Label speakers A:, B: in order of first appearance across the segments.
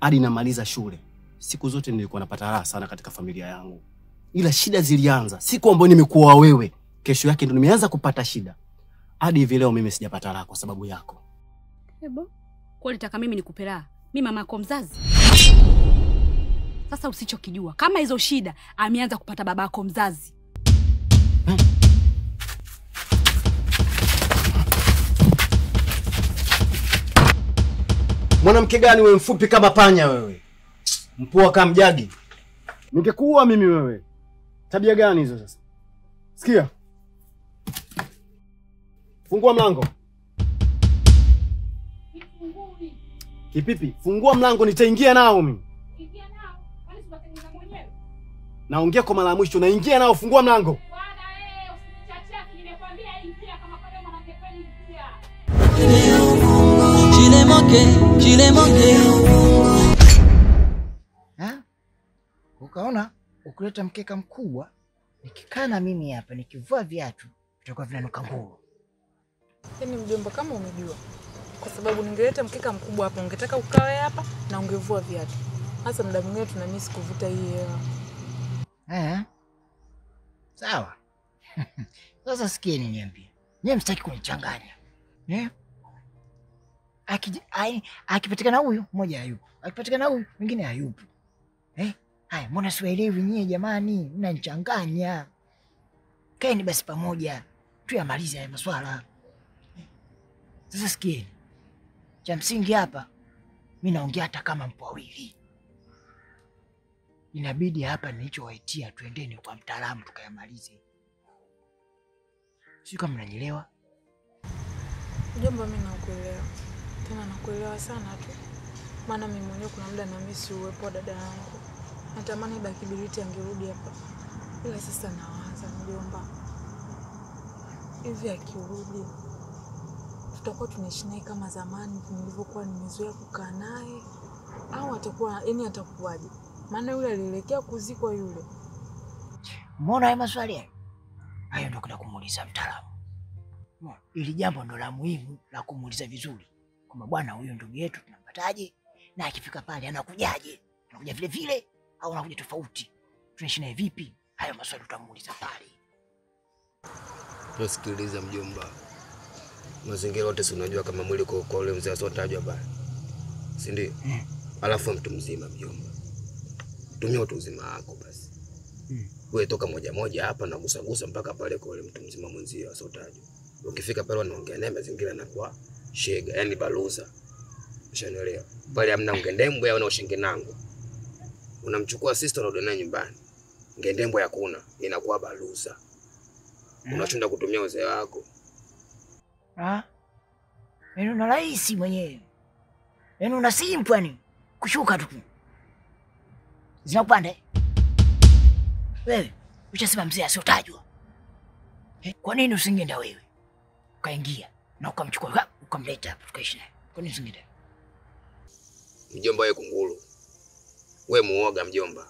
A: hadi namaliza shule. Siku zote nilikuwa napata raha sana katika familia yangu. Ila shida zilianza siku ambayo nimekuoa wewe. Kesho yake ndo nimeanza kupata shida. Hadi hivi leo mimi sijapata raha kwa sababu yako.
B: Ebo, kwa nitaka mimi nikupe raha? Mimi mama yako mzazi. Sasa usichokijua, kama hizo shida ameanza kupata baba yako mzazi.
A: Mwanamke gani wewe mfupi kama panya wewe? Mpua kama mjagi. Ningekuua mimi wewe. Tabia gani hizo sasa? Sikia. Fungua mlango. Kipipi, fungua mlango nitaingia nao mimi. Ingia nao? Kwani sibatengeneza mwenyewe? Naongea kwa mara ya mwisho, naingia nao, fungua mlango. Bwana usinichachia, nimekwambia ingia kama kwa leo mwanamke kweli ingia.
C: Ukaona ukuleta mkeka mkubwa, nikikaa na mimi hapa nikivua viatu vitakuwa vinanuka nguo.
D: Yaani mjomba, kama umejua, kwa sababu ningeleta mkeka mkubwa hapa ungetaka ukae hapa na ungevua viatu. Hasa muda mwingine tunamisi kuvuta hii hewa.
C: Sawa. Sasa sikieni niambie. Nyie msitaki kunichanganya. Akipatikana huyu mmoja hayupo. Akipatikana huyu mwingine hayupo. Haya, mbona siwaelewi nyie jamani? Mnanichanganya. Kaeni basi pamoja. Tuyamalize haya maswala. Sasa sikieni. Cha msingi hapa mimi naongea hata kama mpo wawili. Inabidi hapa nilichowaitia tuendeni kwa mtaalamu tukayamalize. Sio kama mnanielewa?
D: Mjomba, mimi nakuelewa. Tena nakuelewa sana tu. Maana mimi mwenyewe kuna muda na mimi uwepo dada yangu. Natamani Dakibiriti angerudi hapa. Ila sasa nawaza mjomba. Hivi akirudi tutakuwa tunaishi naye kama zamani nilivyokuwa nimezoea kukaa naye, au atakuwaje? Maana yule alielekea kuzikwa yule.
C: Mbona haya maswali hayo ndio kuna kumuuliza mtaalamu. Ili jambo ndo la muhimu la kumuuliza vizuri. Kama bwana huyo ndugu yetu tunampataje? Na akifika pale anakujaje? Anakuja vile vile au anakuja tofauti? Tunaishi naye vipi? Hayo maswali tutamuuliza pale.
E: Tusikiliza mjomba. Mazingira yote si unajua kama mwili kwa ule mzee asotajwa pale. Si ndio? Alafu mtu mzima mjomba. Tumia utu uzima wako basi. Wewe toka moja hapa na gusa mpaka pale kwa ule mtu mzima mwenzio asotajwa. Ukifika pale unaongea naye mazingira yanakuwa shega, yani baluza. Ushanielewa? Pale hamna ngendembwe au na ushinge nangu. Unamchukua sister unarudi naye nyumbani. Ngendembwe hakuna, inakuwa baluza. Unachunda kutumia uzee wako.
C: Yaani una rahisi mwenyewe. Yaani una simple yani. Kushuka tu. Zinapanda. Wewe, ushasema mzee asiotajwa. Kwa nini usingeenda wewe? Ukaingia na ukamchukua ukamleta hapa tukaishi naye. Kwa nini usingeenda?
E: Mjomba wewe kunguru. Wewe muoga mjomba.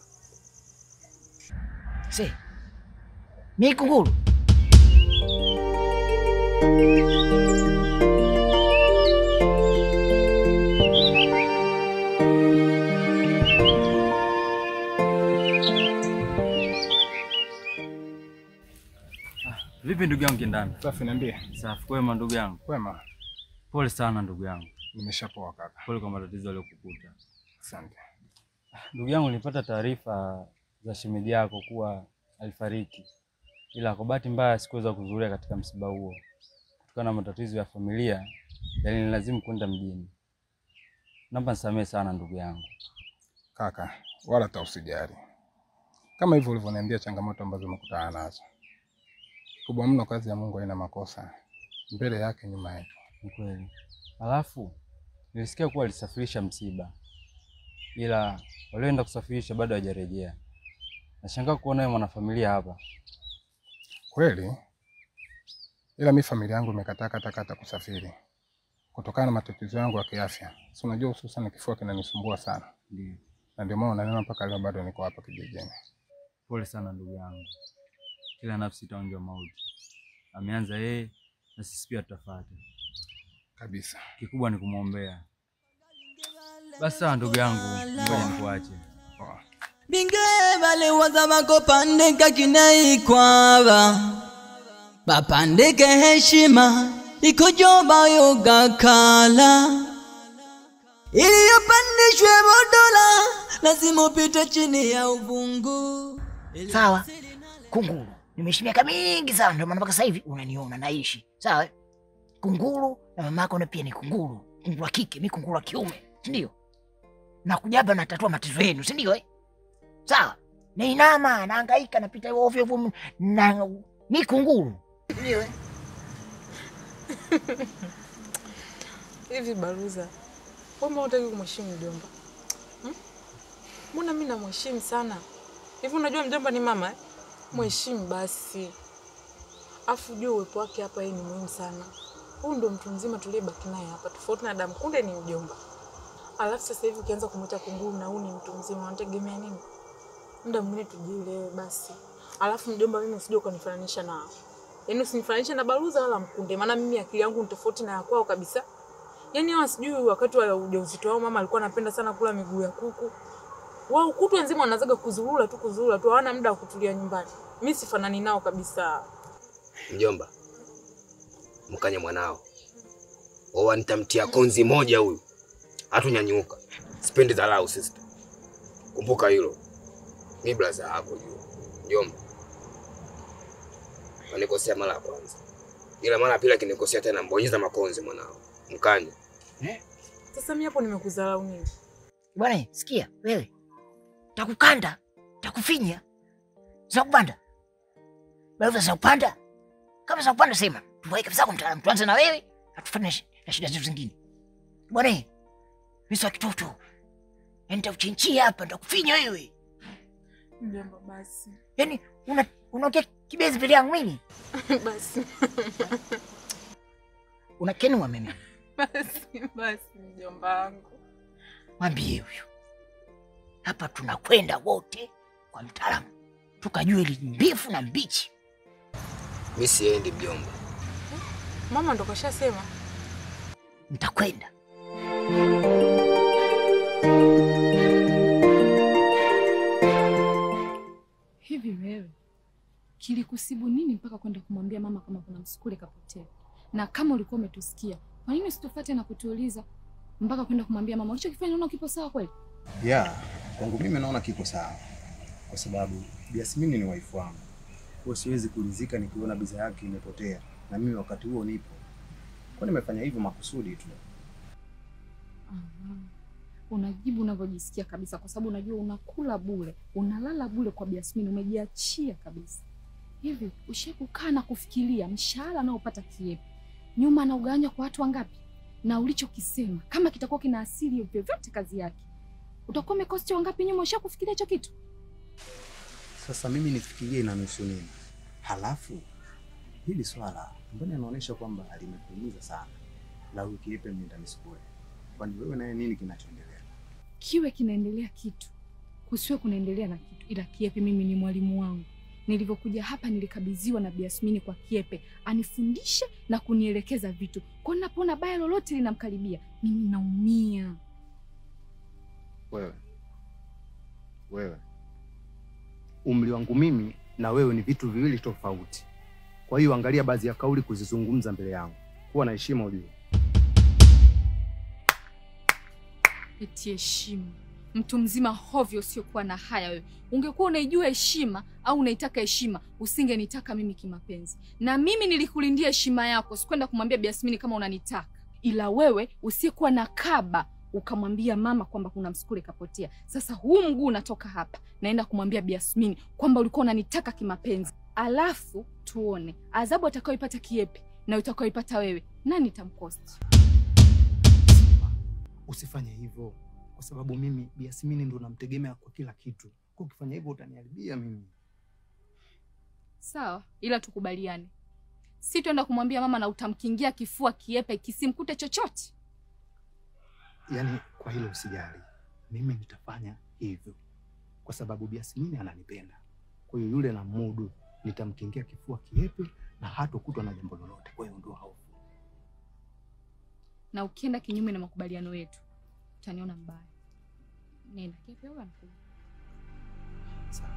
C: Mimi kunguru.
F: Vipi ndugu yangu kindani?
G: Safi, niambie.
F: Safi, kwema ndugu yangu.
G: Kwema.
F: Pole sana ndugu yangu.
G: Nimeshapoa kaka.
F: Pole kwa matatizo yaliyokukuta.
G: Asante.
F: Ndugu yangu, nilipata taarifa za shemeji yako kuwa alifariki. Ila kwa bahati mbaya sikuweza kuhudhuria katika msiba huo. Kutokana na matatizo ya familia, yalinilazimu kwenda mjini. Naomba nisamehe sana ndugu yangu.
G: Kaka, wala hata usijali. Kama hivyo ulivyoniambia changamoto ambazo umekutana nazo. Kubwa mno, kazi ya Mungu haina makosa. Mbele yake nyuma yake.
F: Ni kweli. Alafu nilisikia kuwa alisafirisha msiba. Ila walioenda kusafirisha bado hawajarejea. Nashangaa kuona wewe mwanafamilia hapa.
G: Kweli? Ila mimi familia yangu imekataa kata kusafiri. Kutokana na matatizo yangu ya kiafya. Si unajua hususan kifua kinanisumbua sana.
F: Ndio.
G: Na ndio maana unaona mpaka leo bado niko hapa kijijini.
F: Pole sana ndugu yangu. Kila nafsi itaonja mauti. Ameanza yeye na sisi pia tutafuata.
G: Kabisa.
F: Kikubwa ni kumuombea. Basi sawa ndugu yangu, ngoja nikuache.
H: Binge bale waza bakopandika kinaikwaba bapandike heshima ikojoba yogakala iliyopandishwe bodola lazima upite chini ya uvungu.
C: Sawa kunguru, nimeishi miaka mingi sana, ndio maana mpaka sasa hivi unaniona naishi. Sawa kunguru, na mamako na pia ni kunguru, kunguru wa kike, mimi kunguru wa kiume, si ndio? Na kujaba na tatua matatizo yenu, si ndio? Sawa, na inama nahangaika napita ovyo ovyo na ni kunguru. Ndio.
D: Hivi Baruza, wewe unataka kumheshimu mjomba? Mbona mimi namheshimu sana? Hivi unajua mjomba ni mama eh? Mheshimu basi. Afu jua uwepo wake hapa yeye ni muhimu sana. Huyu ndo mtu mzima tuliyebaki naye hapa. Tofauti na damu kunde ni mjomba. Alafu sasa hivi ukianza kumuita kunguru na huyu ni mtu mzima, unategemea nini? Muda mwingine tujielewe basi. Alafu mjomba, mimi usije ukanifananisha na yaani usinifananishe na Baruza wala Mkunde, maana mimi akili yangu ni tofauti na ya kwao kabisa. Yaani hawa sijui wakati wa ujauzito wao mama alikuwa anapenda sana kula miguu ya kuku. Wao kutwa nzima wanazaga kuzurura tu, hawana muda wa kutulia nyumbani. Mimi sifanani nao kabisa.
E: Mjomba, mkanye mwanao. Oa nitamtia konzi moja huyu. Hatunyanyuka. Sipendi dharau sister. Kumbuka hilo. Mimi brother yako juu. Mjomba. Wanikosea mara ya kwanza. Ila mara pili akinikosea tena mbonyeza makonzi mwanao. Mkanye.
D: Sasa mimi hapo nimekudharau nini?
C: Bwana, sikia wewe. Takukanda, takufinya. Zakupanda. Baruza zakupanda. Kama zakupanda sema, tuwaike kabisa kwa mtaalamu. Tuanze na wewe, atufanye na shida zetu zingine. Bwana, mimi sio kitoto. Nitauchinchia hapa, nitakufinya wewe.
D: Mjomba basi.
C: Yaani unaongea kibezi vile yangu mimi?
D: Basi.
C: Unakenua mimi.
D: Basi mjomba wangu.
C: Mwambie huyo. Hapa tunakwenda wote kwa mtaalamu. Tukajue ile mbifu na mbichi.
E: Mimi siendi mjomba.
D: Mama ndo kashasema.
C: Nitakwenda.
B: Hivi wewe kilikusibu nini mpaka kwenda kumwambia mama kama kuna msukule kapotea? Na kama ulikuwa umetusikia, kwa nini usitufuate na kutuuliza mpaka kwenda kumwambia mama? Ulichokifanya unaona kipo sawa kweli?
A: Kwangu mimi naona kiko sawa. Kwa sababu Yasmini ni wife wangu. Kwa siwezi kulizika nikiona biza yake imepotea na mimi wakati huo nipo. Kwa nimefanya hivyo makusudi tu.
B: Unajibu unavyojisikia kabisa, kwa sababu unajua unakula bure, unalala bure kwa Yasmini, umejiachia kabisa. Hivi ushakukaa na kufikiria mshahara unaopata Kiepe nyuma na ugawanya kwa watu wangapi? Na ulichokisema kama kitakuwa kina asili yote kazi yake, utakuwa umekosti wangapi nyuma? Ushakufikiria hicho kitu?
A: Sasa mimi nifikirie inanusu nini? Halafu hili swala mbona inaonyesha kwamba alimekuumiza sana. La huyu Kiepe ndani sikue. Kwani wewe naye nini kinachoendelea?
B: Kiwe kinaendelea kitu, kusiwe kunaendelea na kitu. Ila Kiepe mimi ni mwalimu wangu. Nilivyokuja hapa nilikabidhiwa na Yasmini kwa Kiepe anifundishe na kunielekeza vitu. Kwa ninapoona baya lolote linamkaribia, mimi naumia.
A: Wewe. Umri wangu mimi na wewe ni vitu viwili tofauti. Kwa hiyo angalia baadhi ya kauli kuzizungumza mbele yangu. Kuwa na heshima ujue.
B: Eti heshima. Mtu mzima hovyo usiokuwa na haya wewe. Ungekuwa unaijua heshima au unaitaka heshima, usingenitaka mimi kimapenzi. Na mimi nilikulindia heshima yako, sikwenda kumwambia Yasmini kama unanitaka. Ila wewe usiyekuwa na kaba ukamwambia mama kwamba kuna msukule kapotea. Sasa huu mguu unatoka hapa, naenda kumwambia Yasmini kwamba ulikuwa unanitaka kimapenzi. Alafu tuone adhabu atakayoipata Kiepe na utakayoipata wewe, nani tamkosti?
A: Usifanye hivyo. Kwa sababu mimi Yasmini ndo namtegemea kwa kila kitu. Kwa ukifanya hivyo utaniharibia mimi.
B: Sawa, ila tukubaliane. Si tuenda kumwambia mama na utamkingia kifua Kiepe kisimkute chochote.
A: Yaani kwa hilo usijali. Mimi nitafanya hivyo. Kwa sababu Yasmini ananipenda. Kwa hiyo yule na mudu nitamkingia kifua Kiepe na hatokutwa na jambo lolote. Kwa hiyo ndio hofu.
B: Na ukienda kinyume na makubaliano yetu, utaniona mbaya. Nenda Kepe, wewe anakuja.
A: Sawa.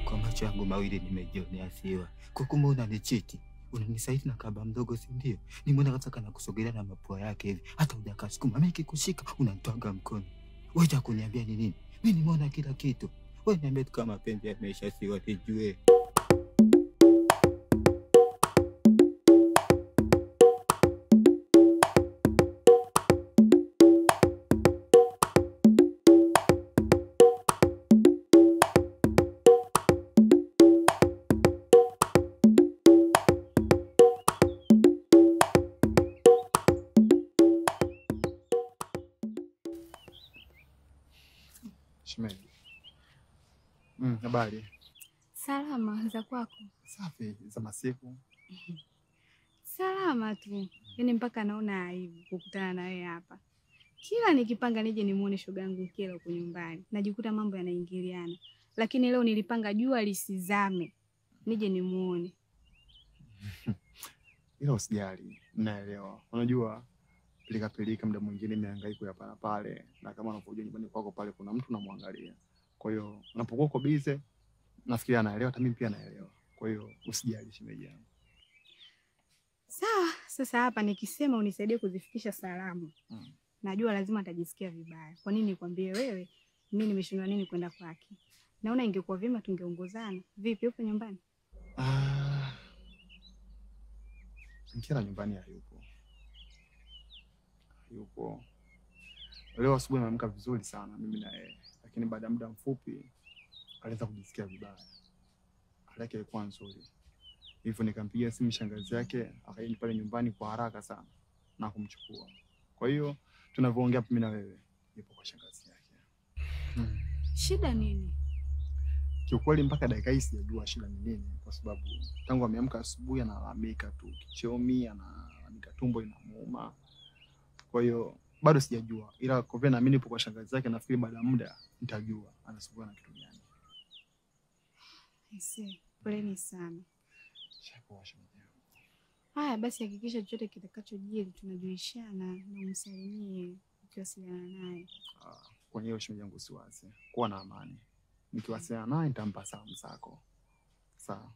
I: Kwa macho yangu mawili nimejionea siwa. Kwa kumbe unanichiti. Unanisaidi na kaba mdogo, si ndio? Nimeona kataka na kusogelea na mapua yake hivi. Hata hujakasukuma. Mimi nikikushika unanitwaga mkono. Wewe unataka kuniambia ni nini? Mimi nimeona kila kitu. Wewe niambie tu kama mapenzi yameisha, si watijue.
A: Shemeji. Habari.
J: Salama, za kwako?
A: Safi, za masiku.
J: Salama tu. Yaani mpaka naona aibu kukutana na wewe hapa. Kila nikipanga nije nimuone shoga yangu Nkela huko nyumbani, najikuta mambo yanaingiliana. Lakini leo nilipanga jua lisizame, nije nimuone.
A: Ila usijali, naelewa. Unajua pilika muda mwingine mihangaiko hapa na pale, na kama unapojua nyumbani kwako pale kuna mtu unamwangalia. Kwa hiyo unapokuwa uko busy, nafikiri anaelewa, hata mimi pia naelewa. Kwa hiyo usijali shemeji yangu.
J: Sawa, sasa hapa nikisema unisaidie kuzifikisha salamu. Najua lazima atajisikia vibaya. Kwa nini nikwambie wewe? Mimi nimeshindwa nini kwenda kwake? Naona ingekuwa vyema tungeongozana. Vipi, upo nyumbani?
A: Nkela nyumbani hayupo. Leo asubuhi nimeamka vizuri sana mimi na yeye, lakini baada ya muda mfupi alianza kujisikia vibaya. Hali yake ilikuwa nzuri. Hivyo nikampigia simu shangazi yake, akaja pale nyumbani kwa haraka sana na kumchukua. Kwa hiyo tunavyoongea mimi na wewe nipo kwa shangazi yake.
J: Shida nini?
A: Kiukweli mpaka dakika hii sijajua shida ni nini, kwa sababu tangu ameamka asubuhi analalamika tu kichomi, analalamika tumbo linamuuma. Kwa hiyo bado sijajua, ila kwa vile naamini nipo kwa shangazi yake, nafikiri baada ya muda nitajua anasumbua na kitu gani.
J: Poleni sana.
A: Shapoa shemeji.
J: Haya basi, hakikisha chochote kitakachojiri tunajulishana na umsalimie ukiwasiliana naye.
A: Kwa hiyo shemeji yangu usiwaze. Kuwa na amani. Nikiwasiliana naye nitampa salamu zako. Sawa.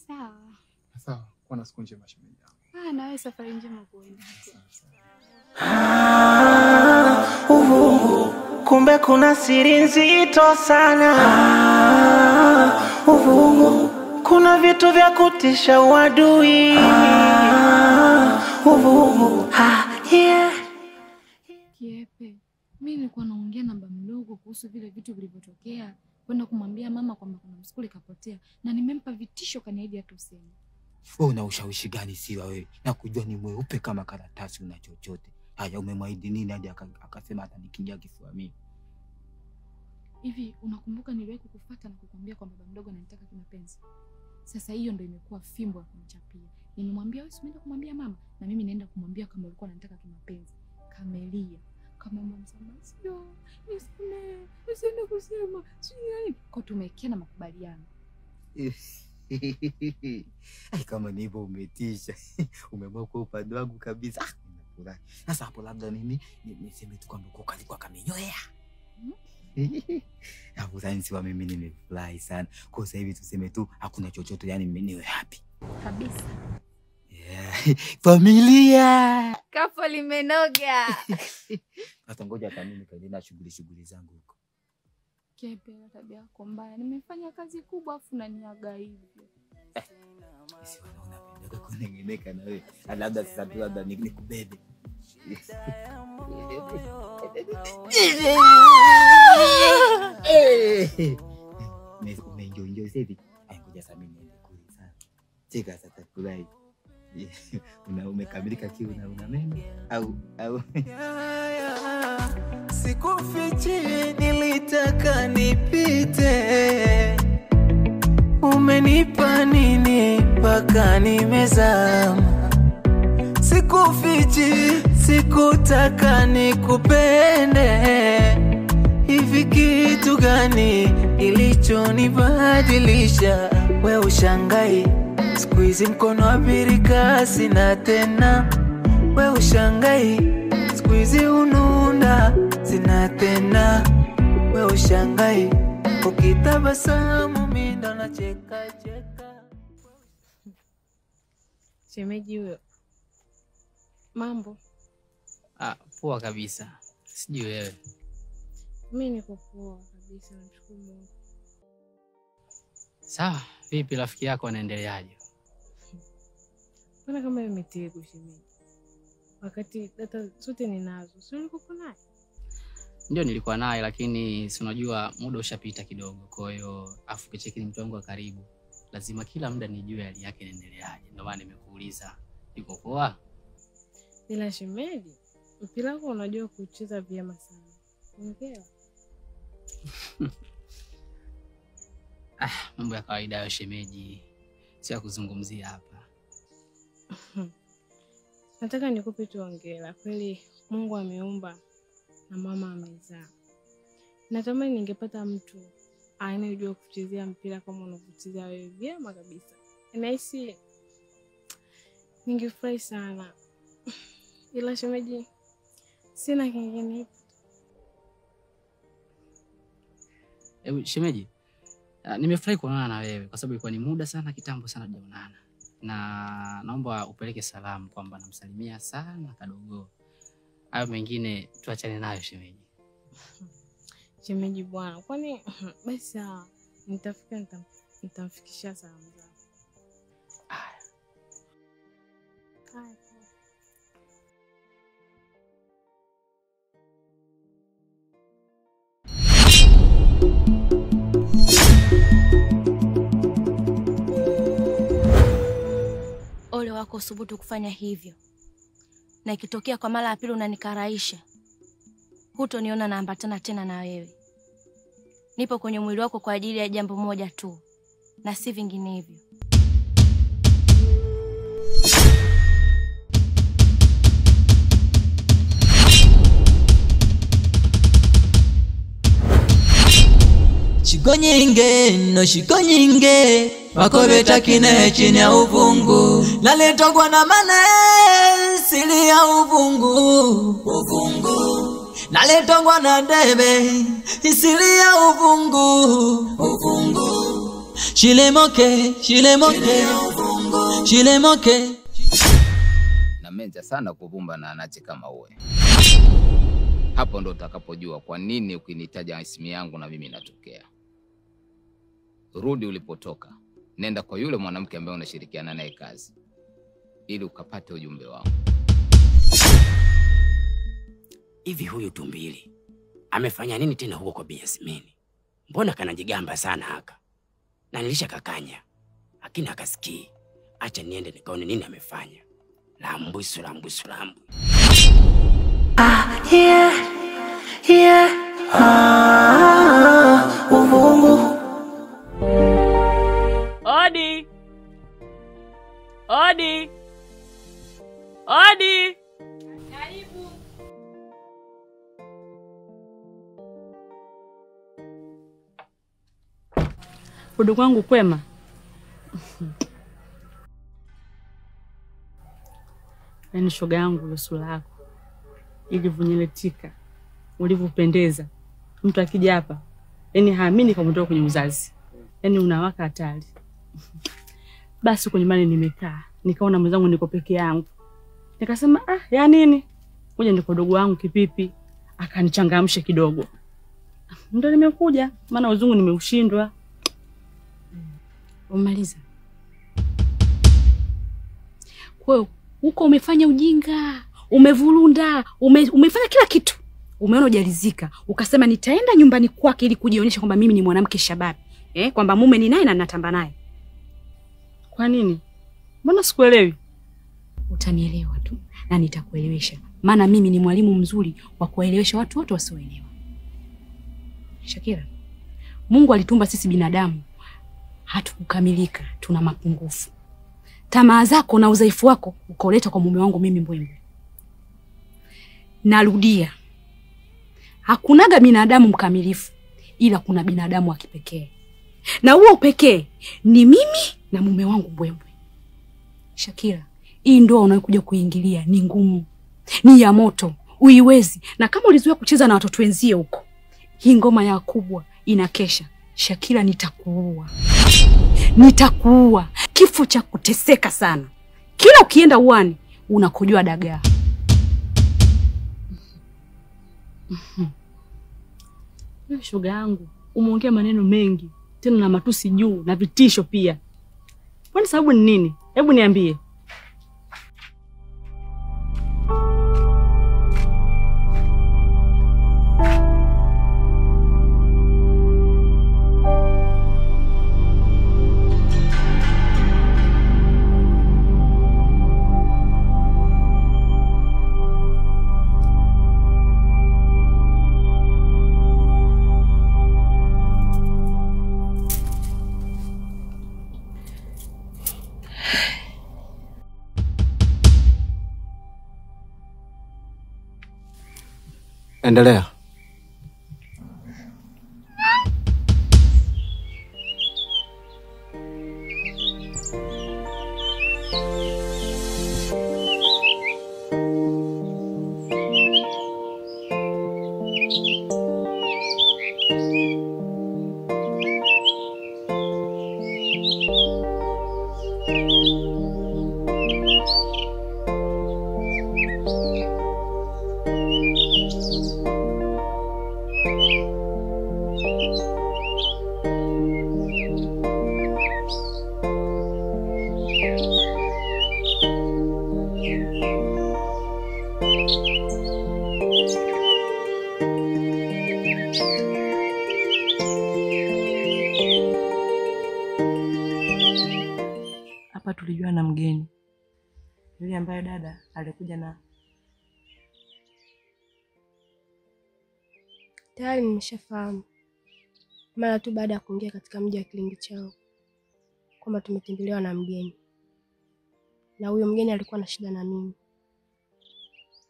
J: Sawa.
A: Sawa. Kuwa na siku njema shemeji yangu.
J: Na wewe safari njema kwenda.
H: Kumbe kuna siri nzito sana. Kuna vitu vya kutisha uadui.
B: Kiepe, mimi nilikuwa naongea na baba mdogo kuhusu vile vitu vilivyotokea, kwenda kumwambia mama kwamba kuna msukuli kapotea, na nimempa vitisho kaniahidi atuseme.
I: Wewe una ushawishi gani siwa wewe? Na kujua ni mweupe kama karatasi una chochote. Haya, umemwahidi nini hadi akasema atanikingia kifua mimi?
B: Hivi unakumbuka niliwahi kukufuata na kukwambia kwamba baba mdogo ananitaka kimapenzi? Sasa hiyo ndio imekuwa fimbo ya kunichapia. Nimemwambia wewe usiende kumwambia mama, na mimi naenda kumwambia kama ulikuwa unanitaka kimapenzi. Kamelia. Kama mama sio, usiende kusema. Sio nini? Kwa tumekiana makubaliano.
I: Ai, kama ni hivyo umetisha. Umeamua kwa upande wangu kabisa. Ninafurahi. Sasa hapo labda mimi niseme tu kwamba uko kalikuwa kamenyoea. Hapo sasa mimi nimefurahi sana. Kwa sasa hivi tuseme tu hakuna chochote, yani mimi niwe happy.
B: Kabisa.
I: Familia.
J: Kapo limenoga.
I: Hata ngoja hata mimi kaendelea na shughuli zangu huko.
B: Kepe, tabia yako mbaya. Nimefanya kazi kubwa afu unaniaga hivi.
I: Sisi wanaona pendoka kunengeneka na wewe. Labda sasa tu labda nikubebe. Umeenjoy hivi. Ngoja sasa mimi niende kule sana. Cheka sasa kulai. Umekamilika kiu na una meno au
H: Sikufichi, nilitaka nipite. Umenipa nini mpaka nimezama? Sikufichi, sikutaka nikupende. Hivi kitu gani kilichonibadilisha? We ushangai, siku hizi mkono wa birika sina tena. We ushangai, siku hizi ununda sina tena. We ushangai, ukitabasamu mimi ndo nacheka cheka.
J: Shemeji huyo. Mambo?
K: Poa kabisa. Sijui wewe.
J: Mimi niko poa kabisa, namshukuru Mungu.
K: Sawa, vipi rafiki yako anaendeleaje?
J: Mbona kama imetego shemeji? Wakati data zote ninazo. Sio niko naye?
K: Ndio nilikuwa naye, lakini si unajua muda ushapita kidogo. Kwa hiyo afu kicheki ni mtu wangu wa karibu. Lazima kila muda nijue hali yake inaendeleaje. Ndio maana nimekuuliza. Yuko poa?
J: Bila shemeji, mpira wako unajua kucheza vyema sana. Ongea.
K: Mambo ya kawaida ya shemeji. Sio kuzungumzia hapa.
J: Nataka nikupe tu hongera. Kweli Mungu ameumba na mama amezaa. Natamani ningepata mtu anayejua kuchezea mpira kama unavyochezea wewe vyema kabisa. Nahisi ningefurahi sana. Ila shemeji, sina kingine.
K: Shemeji, nimefurahi kuonana na wewe kwa sababu ilikuwa ni muda sana kitambo sana tujaonana. Na naomba upeleke salamu kwamba namsalimia sana kadogo. Hayo mengine tuachane nayo shemeji.
J: Shemeji bwana, kwani basi sawa. Nitafika nitamfikishia salamu zako. Haya.
L: Ole wako usubutu kufanya hivyo. Na ikitokea kwa mara ya pili unanikaraisha, hutoniona naambatana tena na wewe. Nipo kwenye mwili wako kwa ajili ya jambo moja tu, na si vinginevyo.
H: Shiko nyinge, no shiko nyinge, wakobeta kine chini ya uvungu. Naletogwa na mane, sili ya uvungu. Naletogwa na debe, sili ya uvungu. Shilemoke, shilemoke.
M: Namenja sana kuvumba na anache kama uwe. Hapo ndo utakapojua kwa nini ukinitaja ismi yangu na mimi natokea. Rudi ulipotoka. Nenda kwa yule mwanamke ambaye unashirikiana naye kazi ili ukapate ujumbe wangu.
N: Hivi huyu Tumbili amefanya nini tena huko kwa Bi Yasmini? Mbona kanajigamba sana haka? Na nilisha kakanya, lakini akasikii. Acha niende nikaone nini amefanya. Lambu.
H: Uvungu.
O: Odi.
B: Karibu.
O: Udugu wangu kwema? Yaani shoga yangu uso lako ilivyonyeletika, ulivyopendeza. Mtu akija hapa, yaani haamini kama umetoka kwenye uzazi. Yaani unawaka hatari. Basi kwenye nyumbani nimekaa, nikaona mwenzangu niko peke yangu. Nikasema ya nini? Ngoja ndiko dogo wangu Kipipi akanichangamsha kidogo. Ndio nimekuja, maana uzungu nimeushindwa.
B: Umaliza. Kwa huko umefanya ujinga, umevurunda, umefanya kila kitu. Umeona hujalizika, ukasema nitaenda nyumbani kwake ili kujionyesha kwamba mimi ni mwanamke shababi. Kwamba mume ni naye na natamba naye.
O: Kwa nini? Mbona sikuelewi?
B: Utanielewa tu na nitakuelewesha. Maana mimi ni mwalimu mzuri wa kuelewesha watu wote wasioelewa. Shakira, Mungu alitumba sisi binadamu. Hatukukamilika, tuna mapungufu. Tamaa zako na udhaifu wako ukaoleta kwa mume wangu mimi Mbwembwe. Narudia.
P: hakunaga binadamu mkamilifu, ila kuna binadamu wa kipekee. Na huo upekee ni mimi na mume wangu Mbwembwe. Shakira, hii ndoa unayokuja kuingilia ni ngumu. Ni ya moto, uiwezi. Na kama ulizoea kucheza na watoto wenzie huko, hii ngoma ya kubwa inakesha. Shakira, nitakuua. Nitakuua. Kifo cha kuteseka sana. Kila ukienda uani unakojoa dagaa. Shoga yangu, umeongea maneno mengi, tena na matusi juu na vitisho pia. Kwani sababu ni nini? Hebu niambie.
A: Endelea.
Q: Hapa tulijua na mgeni yule ambaye dada alikuja na.
J: Tayari nimeshafahamu mara tu baada ya kuingia katika mji wa Kilingi chao kwamba tumetembelewa na mgeni, na huyo mgeni alikuwa na shida na mimi.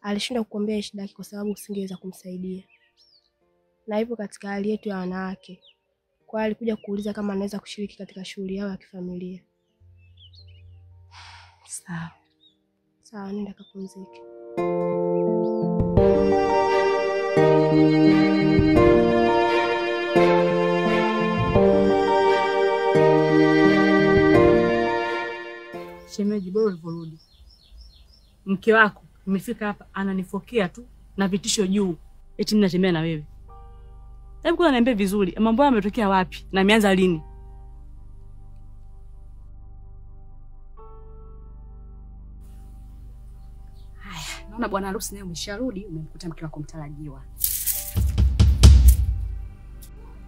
J: Alishindwa kukuambia shida yake kwa sababu usingeweza kumsaidia, na hivyo katika hali yetu ya wanawake, kwa alikuja kuuliza kama anaweza kushiriki katika shughuli yao ya kifamilia.
Q: Sawa.
J: Sawa, nenda kapumzike.
O: Shemeji, bora ulivyorudi. Mke wako umefika hapa ananifokea tu na vitisho juu. Eti ninatembea na wewe. Hebu kwa niambie vizuri, mambo haya yametokea wapi na ameanza lini?
P: Haya, naona bwana harusi naye umesharudi, umemkuta mke wako mtarajiwa.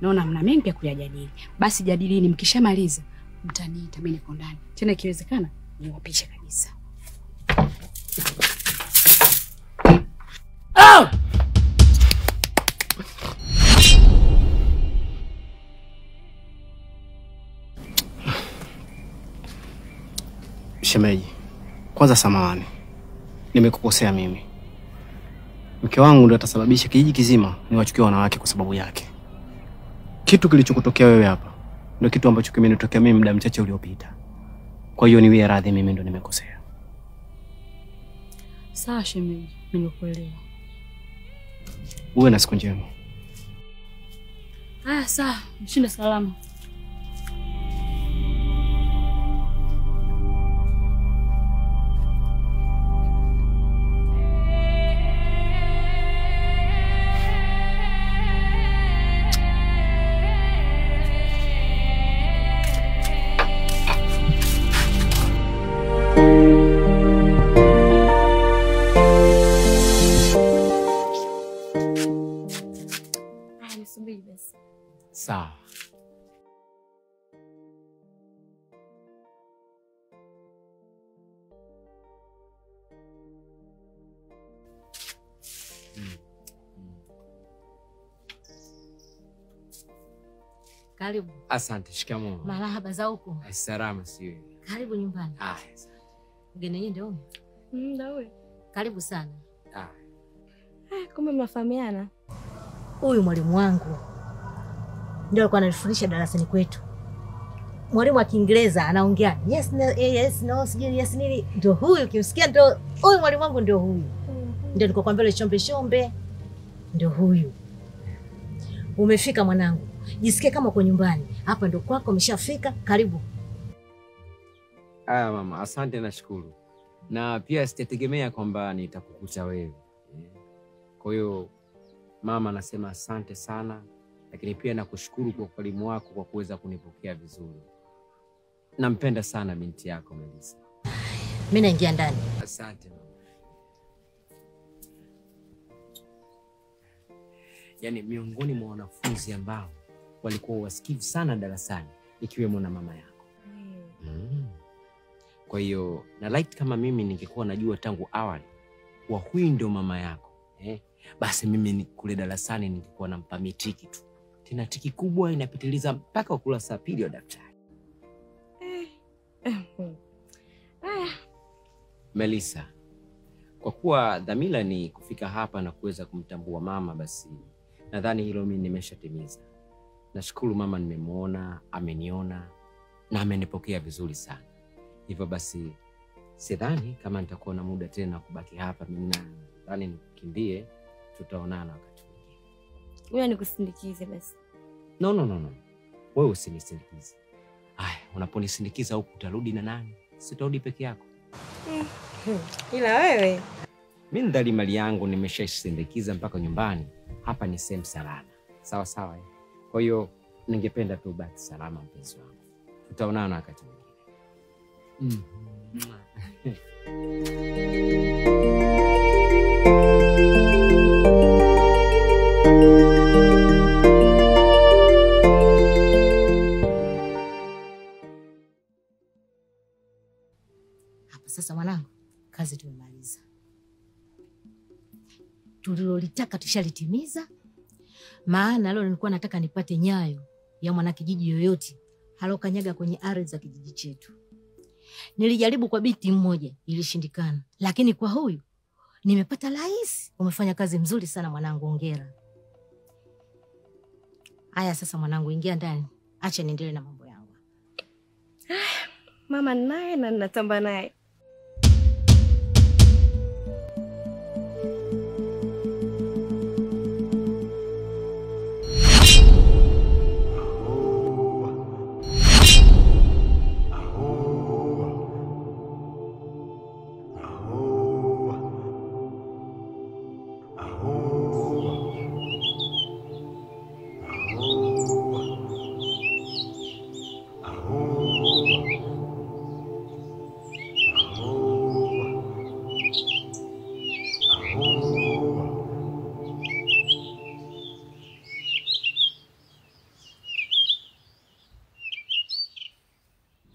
P: Naona mna mengi ya kuyajadili. Basi jadilini, mkishamaliza mtaniita mimi niko ndani. Tena ikiwezekana niwapishe kabisa.
A: Shemeji, kwanza samahani. Nimekukosea mimi. Mke wangu ndio atasababisha kijiji kizima niwachukie wanawake kwa sababu yake. Kitu kilichokutokea wewe hapa ndio kitu ambacho kimenitokea mimi muda mchache uliopita. Kwa hiyo niwie radhi, mimi ndo nimekosea.
O: Sawa shemeji, nimekuelewa.
A: Uwe na siku njema.
O: Sawa, mshinde salama.
N: Sawa.
R: Karibu.
N: Asante, shikamoo.
R: Marahaba za huko.
N: Salama siwe.
R: Karibu nyumbani.
N: Asante.
R: Mgeni yeye ndio?
J: Ndio wewe.
R: Karibu sana.
J: Kumbe mnafahamiana?
R: Huyu mwalimu wangu ndio alikuwa ananifundisha darasani kwetu. Mwalimu wa Kiingereza anaongea yes no, yes no, sijui yes nini. Ndio huyu, ukimsikia ndio huyu mwalimu wangu, ndio huyu. Ndio nilikwambia ile chombe shombe. Ndio huyu. Umefika mwanangu. Jisikie kama uko nyumbani. Hapa ndio kwako, umeshafika. Karibu.
N: Aya mama, asante na shukuru. Na pia sitategemea kwamba nitakukuta wewe. Kwa hiyo mama, nasema asante sana, lakini pia nakushukuru kwa ukarimu wako kwa kuweza kunipokea vizuri. Nampenda sana binti yako Melissa.
R: Mimi naingia ndani.
N: Asante mama. Yaani miongoni mwa wanafunzi ambao walikuwa wasikivu sana darasani ikiwemo na mama yako. Kwa hiyo na like kama mimi ningekuwa najua tangu awali kwa huyu ndio mama yako, basi mimi kule darasani ningekuwa nampa mitiki tu. Tena tiki kubwa inapitiliza mpaka ukurasa wa pili wa daftari. Melissa, kwa kuwa dhamira ni kufika hapa na kuweza kumtambua mama, basi nadhani hilo mimi nimeshatimiza. Nashukuru mama, nimemuona, ameniona na amenipokea vizuri sana. Hivyo basi sidhani kama nitakuwa na muda tena kubaki hapa. Mimi nadhani nikimbie, tutaonana wakati mwingine.
L: Wewe nikusindikize basi.
N: No. Wewe usinisindikize. Haya, unaponisindikiza huku utarudi na nani? Sitarudi peke yako.
R: Ila wewe,
N: mimi ndali mali yangu nimeshaisindikiza mpaka nyumbani. Hapa ni sehemu salama. Sawa sawa. Kwa hiyo ningependa tu baki salama mpenzi wangu. Tutaonana wakati mwingine.
R: Hapa sasa mwanangu, kazi tumemaliza. Tulilolitaka tushalitimiza. Maana leo nilikuwa nataka nipate nyayo ya mwanakijiji yoyote halokanyaga kwenye ardhi za kijiji chetu. Nilijaribu kwa binti mmoja, ilishindikana. Lakini kwa huyu nimepata rahisi. Umefanya kazi mzuri sana mwanangu, hongera. Haya sasa mwanangu, ingia ndani. Acha niendelee na mambo yangu.
L: Mama naye na ninatamba naye.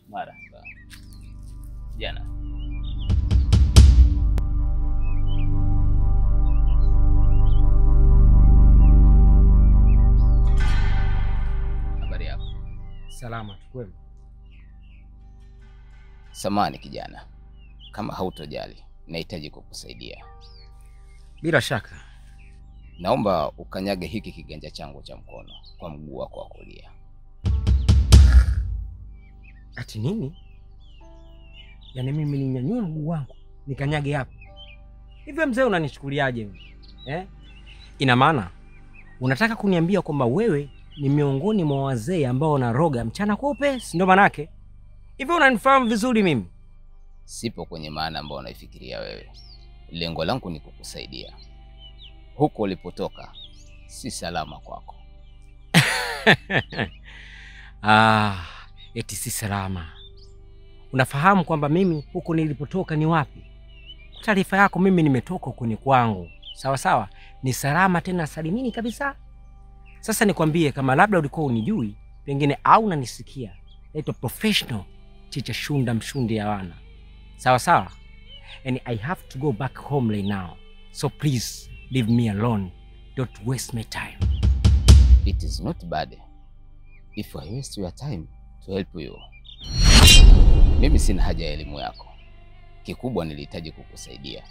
M: Marhaba. Jana. Habari yako?
S: Salama tu kwema.
M: Samahani kijana, kama hautojali, nahitaji kukusaidia.
S: Bila shaka.
M: Naomba ukanyage hiki kiganja changu cha mkono kwa mguu wako wa kulia.
S: Ati nini? Yaani mimi ninyanyue mguu wangu nikanyage hapo? Hivyo mzee unanichukuliaje wewe? Ina maana unataka kuniambia kwamba wewe ni miongoni mwa wazee ambao wanaroga mchana kweupe, si ndio manake? Hivyo unanifahamu vizuri mimi?
M: Sipo kwenye maana ambayo unaifikiria wewe. Lengo langu ni kukusaidia. Huko ulipotoka si salama kwako.
S: Eti si salama. Unafahamu kwamba mimi huko nilipotoka ni wapi? Kwa taarifa yako, mimi nimetoka kwenye kwangu. Sawa sawa, ni salama tena salimini kabisa. Sasa nikwambie, kama labda ulikuwa unijui, pengine au unanisikia, naitwa professional teacher Shunda Mshundi ya wana. Sawa sawa? And I have to go back home right now. So please leave me alone. Don't waste my time.
M: It is not bad if I waste your time to help you. Mimi sina haja ya elimu yako. Kikubwa nilihitaji kukusaidia.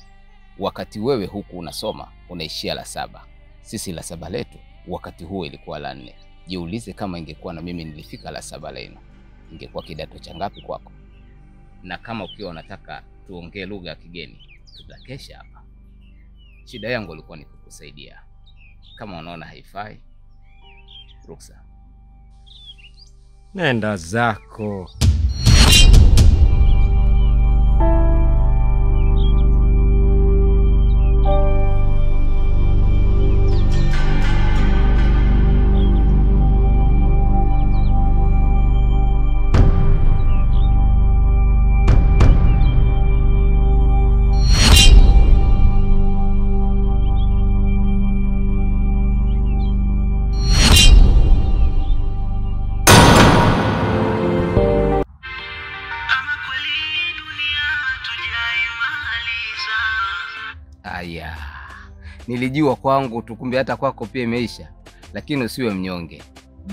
M: Wakati wewe huku unasoma, unaishia la 7. Sisi la 7 letu wakati huo ilikuwa la 4. Jiulize kama ingekuwa na mimi nilifika la 7 leo, ingekuwa kidato cha ngapi kwako? Na kama ukiwa unataka tuongee lugha ya kigeni, tutakesha hapa. Shida yangu ilikuwa ni kukusaidia. Kama unaona haifai, ruksa.
S: Nenda zako.
M: Aya, nilijua kwangu tu, kumbe hata kwako pia imeisha. Lakini usiwe mnyonge,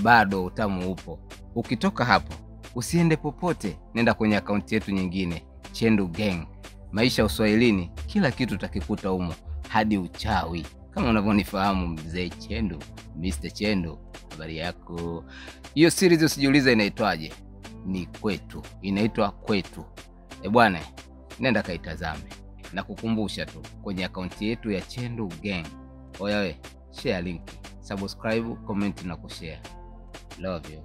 M: bado utamu upo. Ukitoka hapo usiende popote, nenda kwenye akaunti yetu nyingine, Chendu Gang. Maisha uswahilini, kila kitu utakikuta humo, hadi uchawi. Kama unavyonifahamu mzee Chendu, Mr. Chendu. Habari yako? Hiyo series usijiulize inaitwaje, ni Kwetu, inaitwa Kwetu. Bwana, nenda kaitazame. Na kukumbusha tu, kwenye akaunti yetu ya Chendu Gang. Oya we, share link, subscribe, comment na kushare. Love you.